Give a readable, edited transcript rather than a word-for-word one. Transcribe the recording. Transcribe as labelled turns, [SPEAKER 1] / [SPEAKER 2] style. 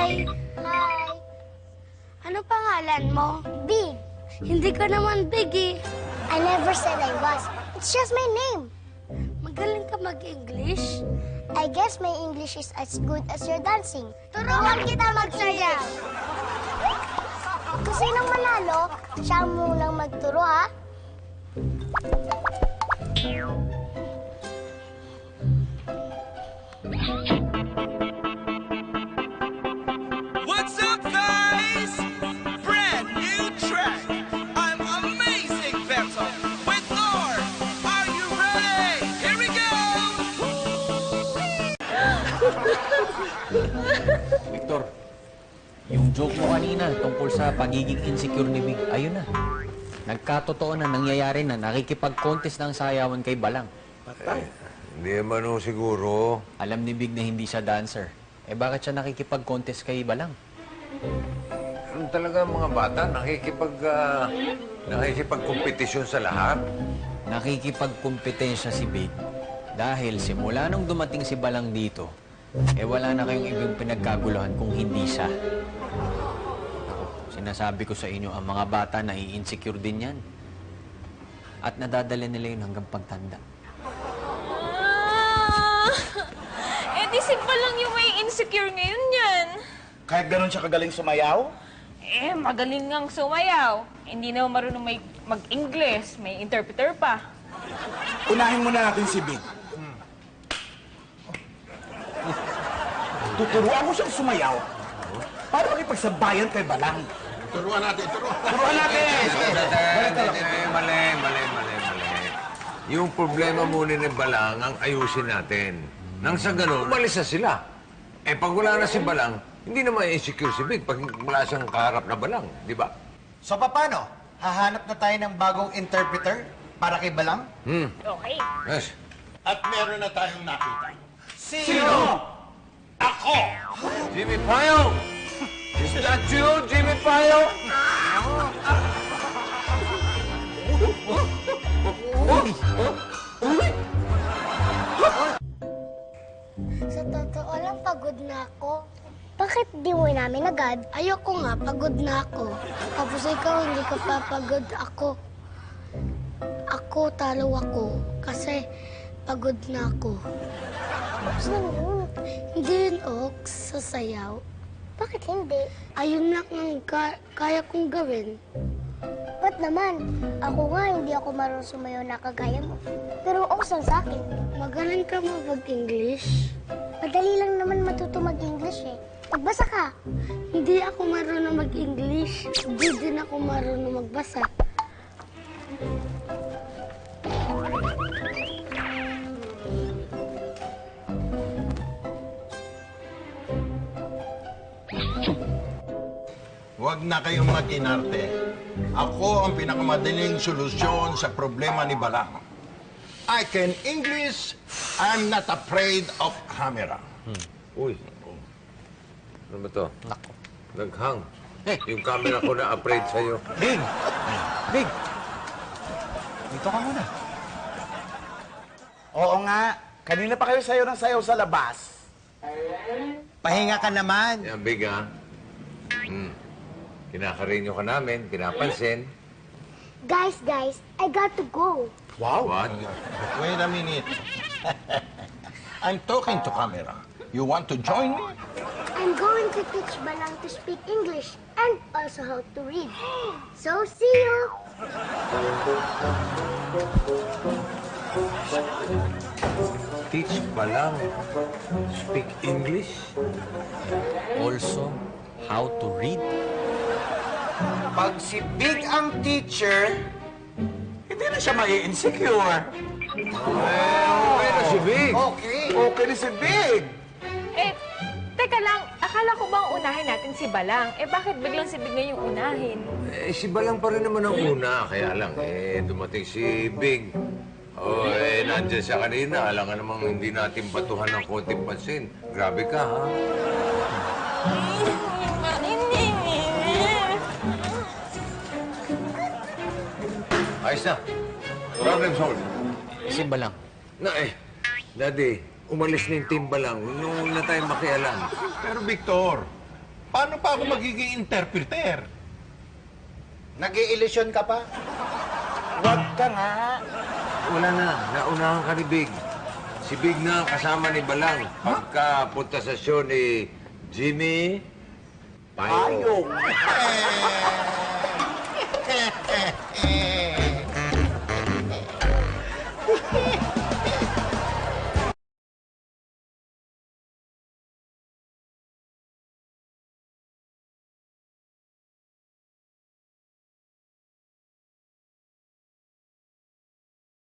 [SPEAKER 1] Hi!
[SPEAKER 2] Hi!
[SPEAKER 1] Ano pangalan mo?
[SPEAKER 2] Big!
[SPEAKER 1] Hindi ka naman big eh.
[SPEAKER 2] I never said I was. It's just my name.
[SPEAKER 1] Magaling ka mag-English?
[SPEAKER 2] I guess my English is as good as your dancing. Turuan kita magsayaw! Kung sinong manalo, siya ang munang magturo, ha?
[SPEAKER 3] What's up, guys? Brand new track. I'm Amazing Beto with Lord. Are you ready? Here we go.
[SPEAKER 4] Victor, yung joke mo kanina tungkol sa pagiging insecure ni Big, ayun na. Nagkatotoo na, nangyayari na, nakikipag-contest ng sayawan kay Balang.
[SPEAKER 5] Hindi naman ho siguro.
[SPEAKER 4] Alam ni Big na hindi siya dancer. Eh bakit siya nakikipag-contest kay Balang?
[SPEAKER 5] Ano talaga ang mga bata? Nakikipag-kompetisyon sa lahat.
[SPEAKER 4] Nakikipagkumpetensya si Big dahil simula nung dumating si Balang dito, eh wala na kayong ibang pinagkaguluhan kung hindi siya. Sinasabi ko sa inyo, ang mga bata nai-insecure din yan. At nadadala nila yun hanggang pagtanda.
[SPEAKER 6] Eh, di si Balang yung may insecure ngayon yan.
[SPEAKER 7] Kahit ganun siya kagaling sumayaw?
[SPEAKER 6] Eh, magaling ngang sumayaw. Hindi na marunong mag-English. May interpreter pa.
[SPEAKER 7] Unahin muna natin si Big. Tuturuan mo siyang sumayaw para makipagsabayan kay Balang.
[SPEAKER 8] Turuan natin.
[SPEAKER 7] Turuan natin!
[SPEAKER 5] Mali. Yung problema muna ni Balang ang ayusin natin. Nang sa ganun, umalis na sila. Eh, pag wala na si Balang, hindi na ma-insecure si Big pag wala siyang kaharap na Balang, di ba?
[SPEAKER 8] So, paano? Hahanap na tayo ng bagong interpreter para kay Balang?
[SPEAKER 6] Okay.
[SPEAKER 5] Yes.
[SPEAKER 8] At meron na tayong nakita.
[SPEAKER 7] Sino?
[SPEAKER 8] Ako!
[SPEAKER 5] Jimmy Payo! Is that you, Jimmy Payo?
[SPEAKER 2] Sa totoo lang, pagod na ako. Bakit di mo namin agad?
[SPEAKER 1] Ayoko nga, pagod na ako. Tapos ikaw, hindi ka papagod ako. Ako, talo ako. Kasi pagod na ako.
[SPEAKER 2] Saan yun?
[SPEAKER 1] Hindi yun, Ox, sa sayaw.
[SPEAKER 2] Bakit hindi?
[SPEAKER 1] Ayun lang ang kaya kong gawin.
[SPEAKER 2] Ba't naman? Ako nga, hindi ako marunong sumayaw na kagaya mo. Pero usan sa akin.
[SPEAKER 1] Magaling ka mag-English.
[SPEAKER 2] Madali lang naman matuto mag-English eh. Magbasa ka.
[SPEAKER 1] Hindi ako marunong mag-English. Hindi din ako marunong magbasa.
[SPEAKER 8] Huwag na kayong mag-inarte. Ako ang pinakamadaling solusyon sa problema ni Balang. I can English. I'm not afraid of camera.
[SPEAKER 5] Uy. Ano ba to? Naghang. Yung camera ko na afraid sa'yo.
[SPEAKER 4] Big! Big! Dito ka muna.
[SPEAKER 7] Oo nga. Kanina pa kayo sayo ng sayaw sa labas.
[SPEAKER 8] Pahinga ka naman.
[SPEAKER 5] Yan, Big, ha? Kinakarinyo ka namin, pinapansin.
[SPEAKER 2] Guys, I got to go.
[SPEAKER 8] Wow.
[SPEAKER 5] What?
[SPEAKER 8] Wait a minute. I'm talking to camera. You want to join me?
[SPEAKER 2] I'm going to teach Balang to speak English and also how to read. So, see you!
[SPEAKER 5] Teach Balang speak English?
[SPEAKER 4] Also, how to read?
[SPEAKER 7] Pag si Big ang teacher, hindi na siya mai-insecure.
[SPEAKER 5] Okay na si Big.
[SPEAKER 7] Okay na si Big.
[SPEAKER 6] Eh, teka lang. Akala ko bang unahin natin si Balang? Eh, bakit biglang si Big na yung unahin?
[SPEAKER 5] Eh, si Balang pa rin naman ang una. Kaya lang, dumating si Big. Nandiyan siya kanina. Alam nga namang hindi natin batuhan ng konting pansin. Grabe ka, ha? Ayos na. Problem solved.
[SPEAKER 4] Si Balang.
[SPEAKER 5] Daddy, umalis na yung team Balang. Noon na tayo makialam.
[SPEAKER 8] Pero Victor, paano pa ako magiging interpreter?
[SPEAKER 9] Nag-iilusyon ka pa? Huwag ka nga.
[SPEAKER 5] Wala na, naunahan ka ni Big. Si Big na ang kasama ni Balang. Pagka punta sa show ni Jimmy, Payo.
[SPEAKER 9] Ayong.